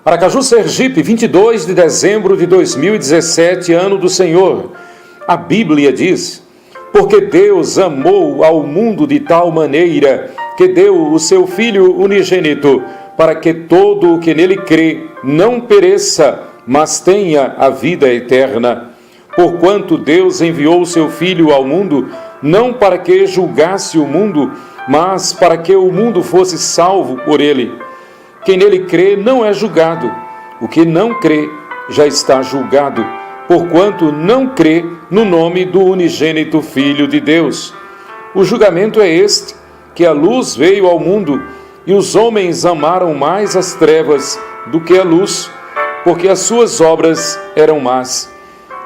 Aracaju, Sergipe, 22 de dezembro de 2017, ano do Senhor. A Bíblia diz: porque Deus amou ao mundo de tal maneira que deu o seu Filho unigênito, para que todo o que nele crê não pereça, mas tenha a vida eterna. Porquanto Deus enviou o seu Filho ao mundo, não para que julgasse o mundo, mas para que o mundo fosse salvo por ele. Quem nele crê não é julgado. O que não crê já está julgado, porquanto não crê no nome do unigênito Filho de Deus. O julgamento é este, que a luz veio ao mundo, e os homens amaram mais as trevas do que a luz, porque as suas obras eram más.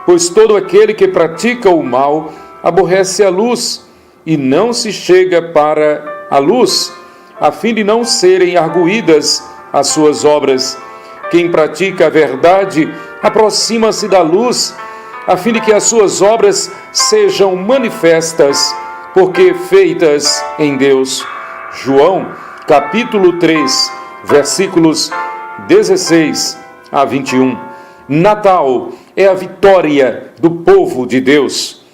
Pois todo aquele que pratica o mal aborrece a luz, e não se chega para a luz, a fim de não serem arguídas as suas obras. Quem pratica a verdade aproxima-se da luz, a fim de que as suas obras sejam manifestas, porque feitas em Deus. João, capítulo 3, versículos 16 a 21. Natal é a vitória do povo de Deus.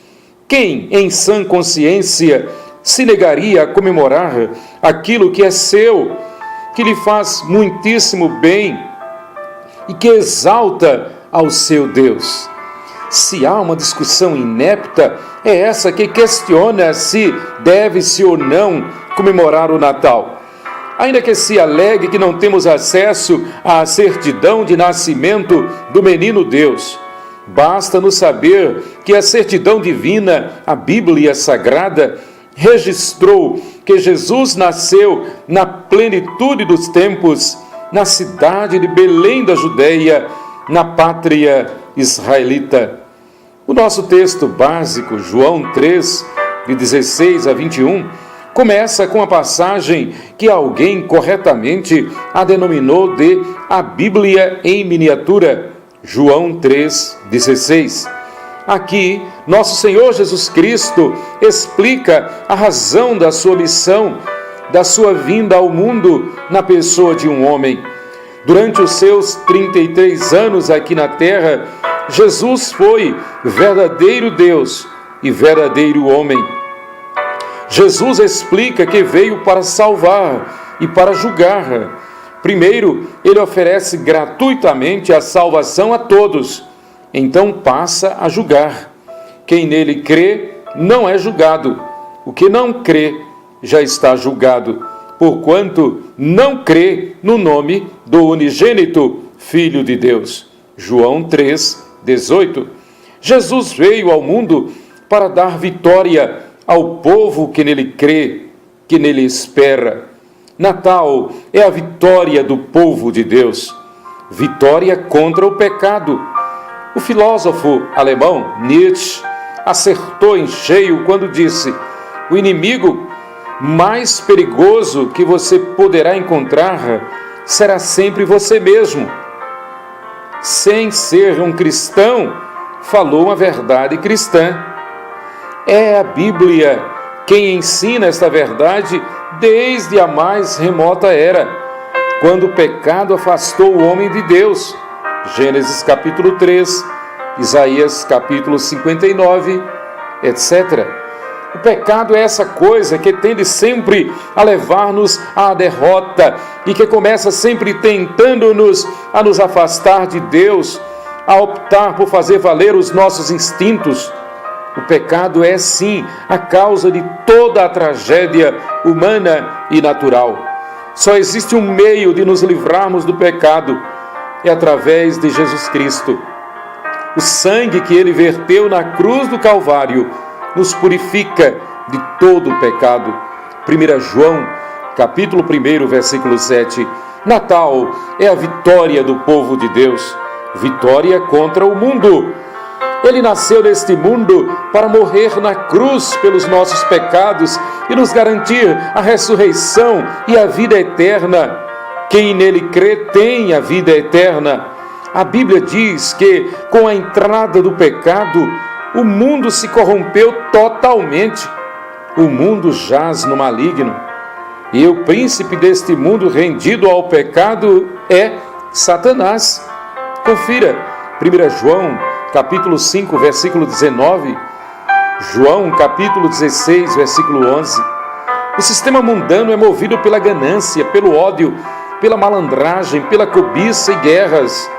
Quem, em sã consciência, se negaria a comemorar aquilo que é seu, que lhe faz muitíssimo bem e que exalta ao seu Deus? Se há uma discussão inepta, é essa que questiona se deve-se ou não comemorar o Natal. Ainda que se alegue que não temos acesso à certidão de nascimento do menino Deus, basta-nos saber que a certidão divina, a Bíblia Sagrada, registrou que Jesus nasceu na plenitude dos tempos, na cidade de Belém da Judeia, na pátria israelita. O nosso texto básico, João 3, de 16 a 21, começa com a passagem que alguém corretamente a denominou de a Bíblia em miniatura, João 3,16. Aqui, nosso Senhor Jesus Cristo explica a razão da sua missão, da sua vinda ao mundo na pessoa de um homem. Durante os seus 33 anos aqui na terra, Jesus foi verdadeiro Deus e verdadeiro homem. Jesus explica que veio para salvar e para julgar. Primeiro, ele oferece gratuitamente a salvação a todos. Então passa a julgar. Quem nele crê não é julgado. O que não crê já está julgado, porquanto não crê no nome do unigênito Filho de Deus. João 3,18. Jesus veio ao mundo para dar vitória ao povo que nele crê, que nele espera. Natal é a vitória do povo de Deus. Vitória contra o pecado. O filósofo alemão Nietzsche acertou em cheio quando disse: o inimigo mais perigoso que você poderá encontrar será sempre você mesmo. Sem ser um cristão, falou uma verdade cristã. É a Bíblia quem ensina esta verdade desde a mais remota era, quando o pecado afastou o homem de Deus. Gênesis capítulo 3, Isaías capítulo 59, etc. O pecado é essa coisa que tende sempre a levar-nos à derrota e que começa sempre tentando-nos a nos afastar de Deus, a optar por fazer valer os nossos instintos. O pecado é, sim, a causa de toda a tragédia humana e natural. Só existe um meio de nos livrarmos do pecado, é através de Jesus Cristo. O sangue que ele verteu na cruz do Calvário nos purifica de todo o pecado. 1 João, capítulo 1, versículo 7. Natal é a vitória do povo de Deus, vitória contra o mundo. Ele nasceu neste mundo para morrer na cruz pelos nossos pecados e nos garantir a ressurreição e a vida eterna. Quem nele crê tem a vida eterna. A Bíblia diz que, com a entrada do pecado, o mundo se corrompeu totalmente. O mundo jaz no maligno. E o príncipe deste mundo rendido ao pecado é Satanás. Confira, 1 João, capítulo 5, versículo 19, João, capítulo 16, versículo 11. O sistema mundano é movido pela ganância, pelo ódio, pela malandragem, pela cobiça e guerras.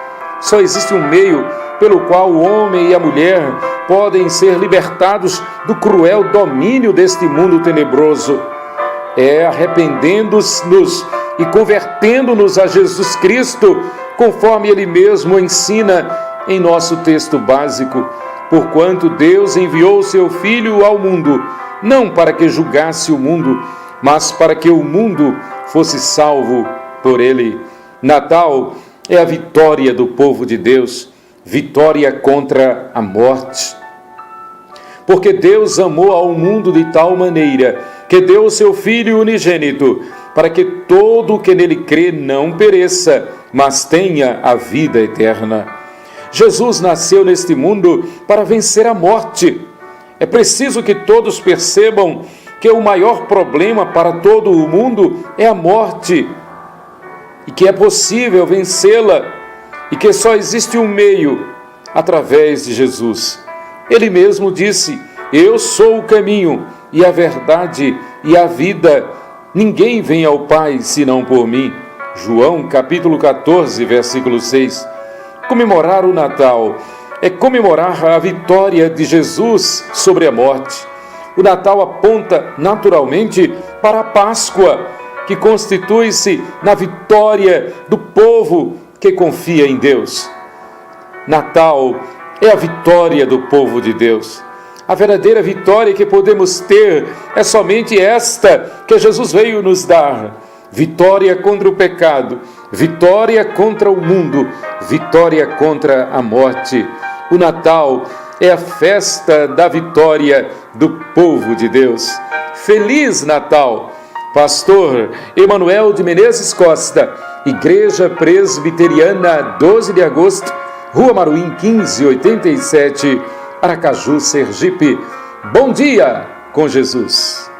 Só existe um meio pelo qual o homem e a mulher podem ser libertados do cruel domínio deste mundo tenebroso. É arrependendo-nos e convertendo-nos a Jesus Cristo, conforme Ele mesmo ensina em nosso texto básico. Porquanto Deus enviou o seu Filho ao mundo, não para que julgasse o mundo, mas para que o mundo fosse salvo por Ele. Natal é a vitória do povo de Deus, vitória contra a morte. Porque Deus amou ao mundo de tal maneira que deu o seu Filho unigênito, para que todo o que nele crê não pereça, mas tenha a vida eterna. Jesus nasceu neste mundo para vencer a morte. É preciso que todos percebam que o maior problema para todo o mundo é a morte, e que é possível vencê-la, e que só existe um meio, através de Jesus. Ele mesmo disse: eu sou o caminho e a verdade e a vida. Ninguém vem ao Pai senão por mim. João capítulo 14, versículo 6. Comemorar o Natal é comemorar a vitória de Jesus sobre a morte. O Natal aponta naturalmente para a Páscoa, que constitui-se na vitória do povo que confia em Deus. Natal é a vitória do povo de Deus. A verdadeira vitória que podemos ter é somente esta que Jesus veio nos dar: vitória contra o pecado, vitória contra o mundo, vitória contra a morte. O Natal é a festa da vitória do povo de Deus. Feliz Natal! Pastor Emanuel de Menezes Costa, Igreja Presbiteriana, 12 de agosto, Rua Maruim 1587, Aracaju, Sergipe. Bom dia com Jesus!